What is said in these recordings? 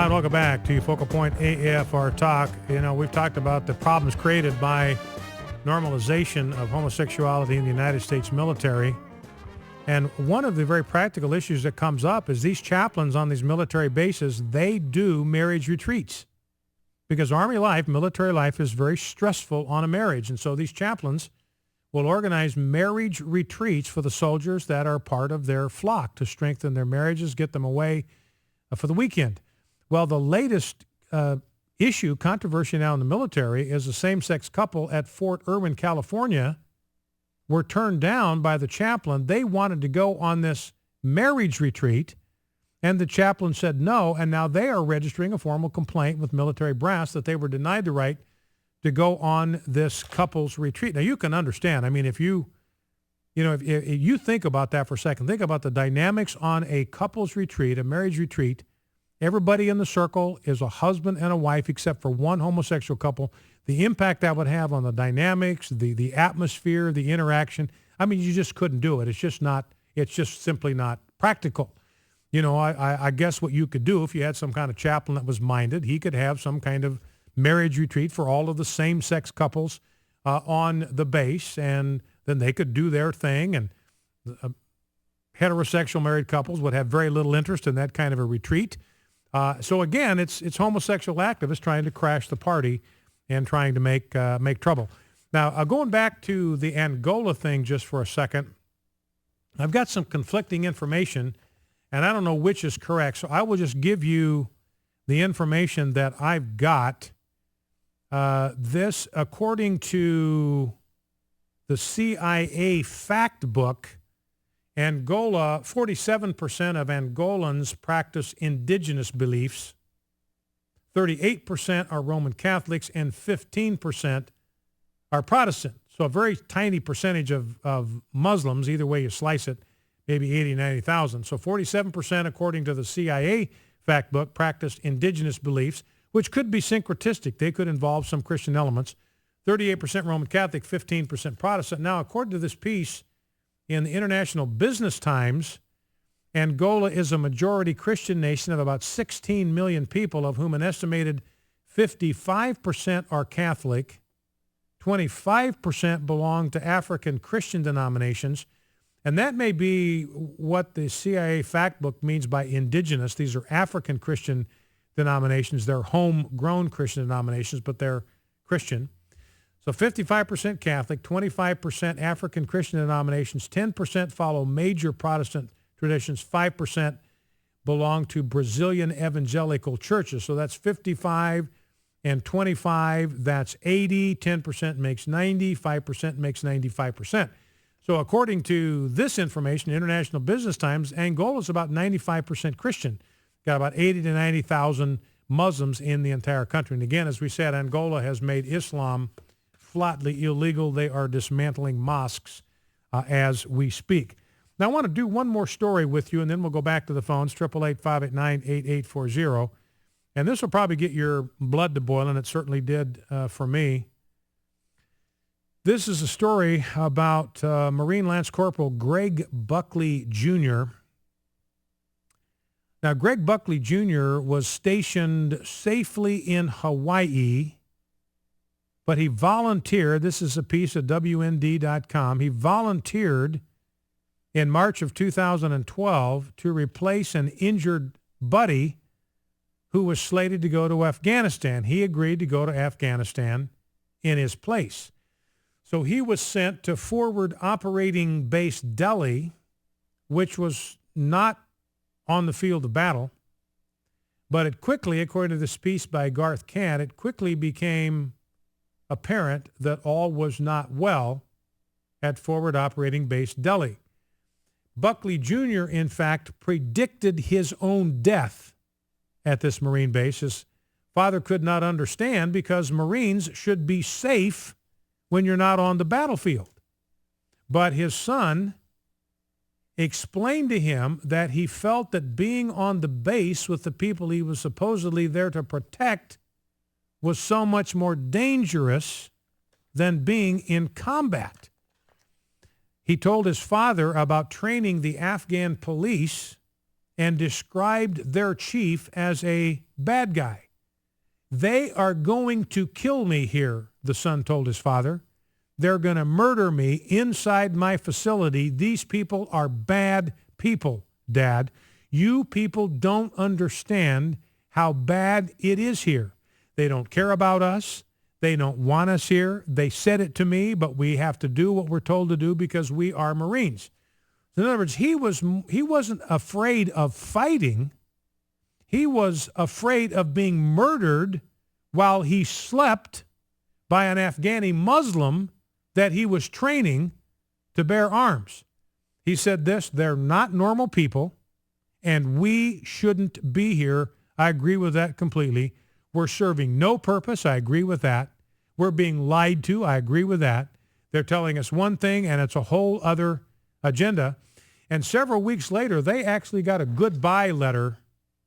Hi, and welcome back to Focal Point AFR Talk. You know, we've talked about the problems created by normalization of homosexuality in the United States military. And one of the very practical issues that comes up is these chaplains on these military bases, they do marriage retreats. Because Army life, military life is very stressful on a marriage. And so these chaplains will organize marriage retreats for the soldiers that are part of their flock to strengthen their marriages, get them away for the weekend. Well, the latest controversy now in the military is a same-sex couple at Fort Irwin, California, were turned down by the chaplain. They wanted to go on this marriage retreat, and the chaplain said no, and now they are registering a formal complaint with military brass that they were denied the right to go on this couple's retreat. Now, you can understand. I mean, if you think about that for a second, think about the dynamics on a couple's retreat, a marriage retreat. Everybody in the circle is a husband and a wife except for one homosexual couple. The impact that would have on the dynamics, the atmosphere, the interaction. I mean, you just couldn't do it. It's just simply not practical. You know, I guess what you could do if you had some kind of chaplain that was minded, he could have some kind of marriage retreat for all of the same-sex couples on the base, and then they could do their thing, and heterosexual married couples would have very little interest in that kind of a retreat. So again, it's homosexual activists trying to crash the party and trying to make trouble. Now, going back to the Angola thing just for a second, I've got some conflicting information, and I don't know which is correct. So I will just give you the information that I've got. This, according to the CIA fact book, Angola, 47% of Angolans practice indigenous beliefs, 38% are Roman Catholics, and 15% are Protestant. So a very tiny percentage of Muslims, either way you slice it, maybe 80, 90,000. So 47%, according to the CIA fact book, practiced indigenous beliefs, which could be syncretistic. They could involve some Christian elements. 38% Roman Catholic, 15% Protestant. Now, according to this piece in the International Business Times, Angola is a majority Christian nation of about 16 million people, of whom an estimated 55% are Catholic, 25% belong to African Christian denominations, and that may be what the CIA fact book means by indigenous. These are African Christian denominations. They're homegrown Christian denominations, but they're Christian. So 55% Catholic, 25% African Christian denominations, 10% follow major Protestant traditions, 5% belong to Brazilian evangelical churches. So that's 55 and 25, that's 80, 10% makes 90, 5% makes 95%. So according to this information, International Business Times, Angola is about 95% Christian. Got about 80 to 90,000 Muslims in the entire country. And again, as we said, Angola has made Islam flatly illegal. They are dismantling mosques as we speak. Now, I want to do one more story with you, and then we'll go back to the phones, 888-589-8840. And this will probably get your blood to boil, and it certainly did for me. This is a story about Marine Lance Corporal Greg Buckley Jr. Now, Greg Buckley Jr. was stationed safely in Hawaii, but he volunteered. This is a piece of WND.com. He volunteered in March of 2012 to replace an injured buddy who was slated to go to Afghanistan. He agreed to go to Afghanistan in his place. So he was sent to Forward Operating Base Delhi, which was not on the field of battle. But it quickly, according to this piece by Garth Catt, it quickly became apparent that all was not well at Forward Operating Base Delhi. Buckley Jr., in fact, predicted his own death at this Marine base. His father could not understand because Marines should be safe when you're not on the battlefield. But his son explained to him that he felt that being on the base with the people he was supposedly there to protect was so much more dangerous than being in combat. He told his father about training the Afghan police and described their chief as a bad guy. They are going to kill me here, the son told his father. They're going to murder me inside my facility. These people are bad people, Dad. You people don't understand how bad it is here. They don't care about us. They don't want us here. They said it to me, but we have to do what we're told to do because we are Marines. In other words, he wasn't afraid of fighting. He was afraid of being murdered while he slept by an Afghani Muslim that he was training to bear arms. He said this, they're not normal people, and we shouldn't be here. I agree with that completely. We're serving no purpose. I agree with that. We're being lied to. I agree with that. They're telling us one thing, and it's a whole other agenda. And several weeks later, they actually got a goodbye letter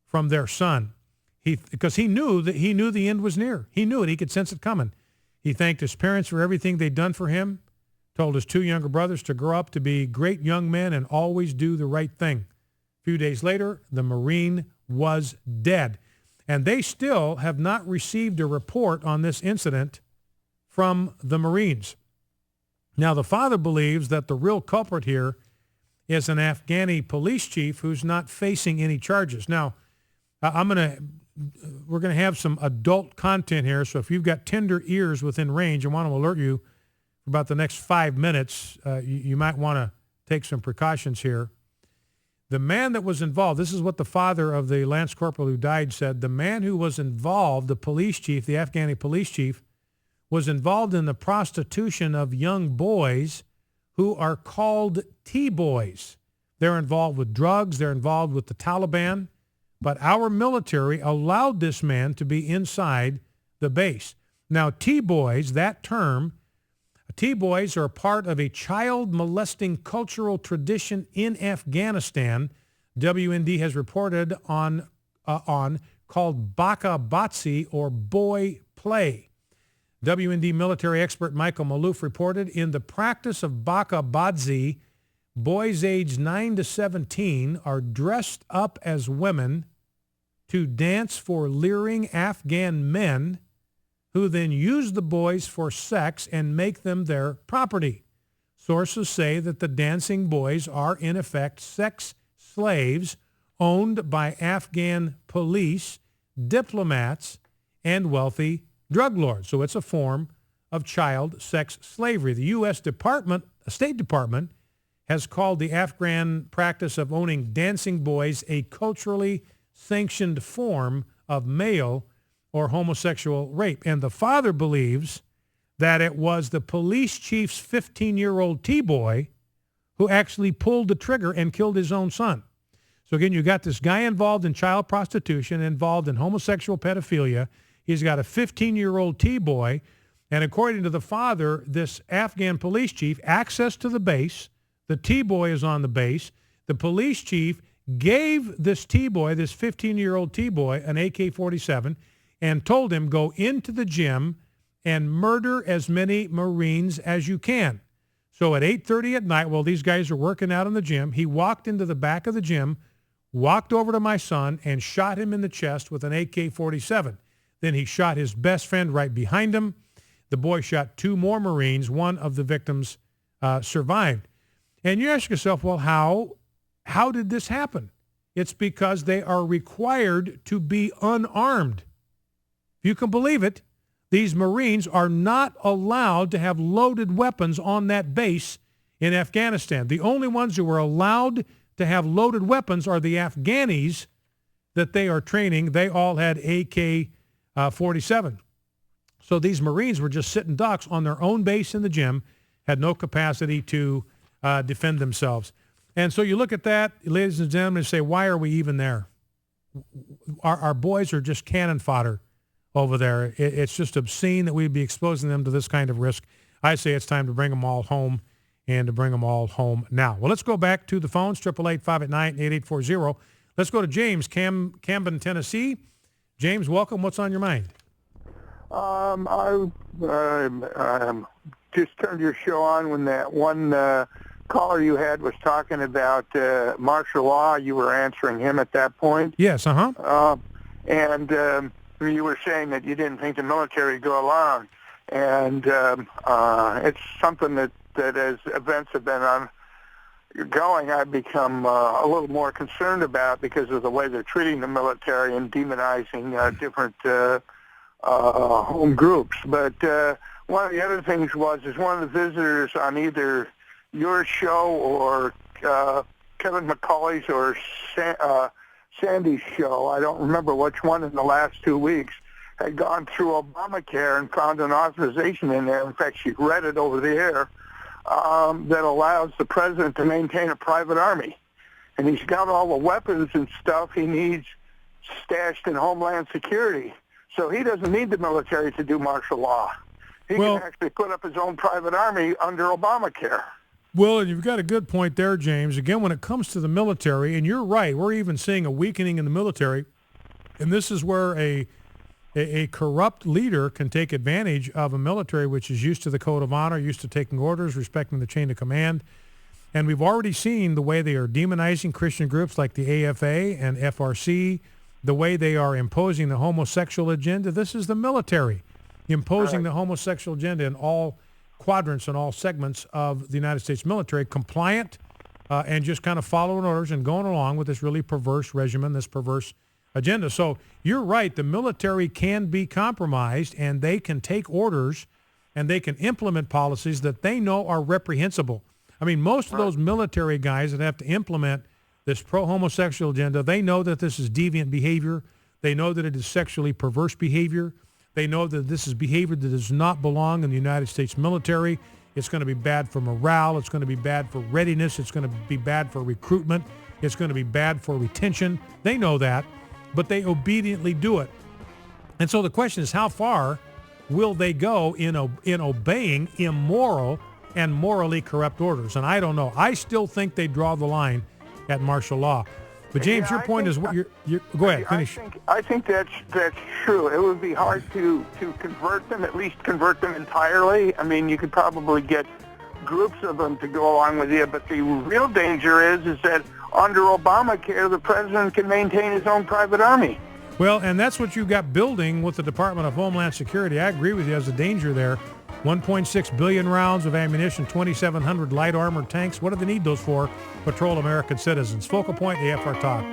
from their son. Because he knew the end was near. He knew it. He could sense it coming. He thanked his parents for everything they'd done for him, told his two younger brothers to grow up to be great young men and always do the right thing. A few days later, the Marine was dead. And they still have not received a report on this incident from the Marines. Now, the father believes that the real culprit here is an Afghani police chief who's not facing any charges. Now, we're going to have some adult content here, so if you've got tender ears within range, I want to alert you for about the next 5 minutes, you might want to take some precautions here. The man that was involved, this is what the father of the Lance Corporal who died said, the man who was involved, the police chief, the Afghani police chief, was involved in the prostitution of young boys who are called T-boys. They're involved with drugs. They're involved with the Taliban. But our military allowed this man to be inside the base. Now, T-boys, that term, T-boys are a part of a child molesting cultural tradition in Afghanistan. WND has reported on called Baka Batsi, or boy play. WND military expert Michael Malouf reported, in the practice of Baka Batsi, boys aged 9 to 17 are dressed up as women to dance for leering Afghan men who then use the boys for sex and make them their property. Sources say that the dancing boys are in effect sex slaves owned by Afghan police, diplomats, and wealthy drug lords. So it's a form of child sex slavery. The U.S. State Department has called the Afghan practice of owning dancing boys a culturally sanctioned form of male or homosexual rape. And the father believes that it was the police chief's 15-year-old T-boy who actually pulled the trigger and killed his own son. So again, you got this guy involved in child prostitution, involved in homosexual pedophilia. He's got a 15-year-old T-boy. And according to the father, this Afghan police chief, access to the base, the T-boy is on the base. The police chief gave this T-boy, this 15-year-old T-boy, an AK-47 and told him, go into the gym and murder as many Marines as you can. So at 8:30 at night, while these guys are working out in the gym, he walked into the back of the gym, walked over to my son, and shot him in the chest with an AK-47. Then he shot his best friend right behind him. The boy shot 2 more Marines. One of the victims survived. And you ask yourself, well, how did this happen? It's because they are required to be unarmed. If you can believe it, these Marines are not allowed to have loaded weapons on that base in Afghanistan. The only ones who are allowed to have loaded weapons are the Afghanis that they are training. They all had AK-47. So these Marines were just sitting ducks on their own base in the gym, had no capacity to defend themselves. And so you look at that, ladies and gentlemen, and say, why are we even there? Our boys are just cannon fodder over there. It's just obscene that we'd be exposing them to this kind of risk. I say it's time to bring them all home, and to bring them all home now. Well, let's go back to the phones, 888-589-8840. Let's go to James, Camden, Tennessee. James, welcome. What's on your mind? I just turned your show on when that one caller you had was talking about martial law. You were answering him at that point. Yes, And you were saying that you didn't think the military would go along. And it's something that as events have been ongoing, I've become a little more concerned about because of the way they're treating the military and demonizing different home groups. But one of the other things is one of the visitors on either your show or Kevin McCauley's or Sandy's show, I don't remember which one in the last 2 weeks, had gone through Obamacare and found an authorization in there. In fact, she read it over the air that allows the president to maintain a private army. And he's got all the weapons and stuff he needs stashed in Homeland Security. So he doesn't need the military to do martial law. He can actually put up his own private army under Obamacare. Well, and you've got a good point there, James. Again, when it comes to the military, and you're right, we're even seeing a weakening in the military, and this is where a corrupt leader can take advantage of a military which is used to the code of honor, used to taking orders, respecting the chain of command. And we've already seen the way they are demonizing Christian groups like the AFA and FRC, the way they are imposing the homosexual agenda. This is the military imposing the homosexual agenda in all quadrants and all segments of the United States military, compliant and just kind of following orders and going along with this really perverse regimen, this perverse agenda. So you're right, the military can be compromised and they can take orders and they can implement policies that they know are reprehensible. I mean, most of those military guys that have to implement this pro-homosexual agenda, they know that this is deviant behavior. They know that it is sexually perverse behavior. They know that this is behavior that does not belong in the United States military. It's going to be bad for morale. It's going to be bad for readiness. It's going to be bad for recruitment. It's going to be bad for retention. They know that, but they obediently do it. And so the question is, how far will they go in obeying immoral and morally corrupt orders? And I don't know. I still think they draw the line at martial law. But James, your point is what you're go ahead, finish. I think that's true. It would be hard to convert them, at least convert them entirely. I mean, you could probably get groups of them to go along with you, but the real danger is that under Obamacare, the president can maintain his own private army. Well, and that's what you got building with the Department of Homeland Security. I agree with you. There's a danger there. 1.6 billion rounds of ammunition, 2,700 light armored tanks. What do they need those for? Patrol American citizens. Focal Point, AFR Talk.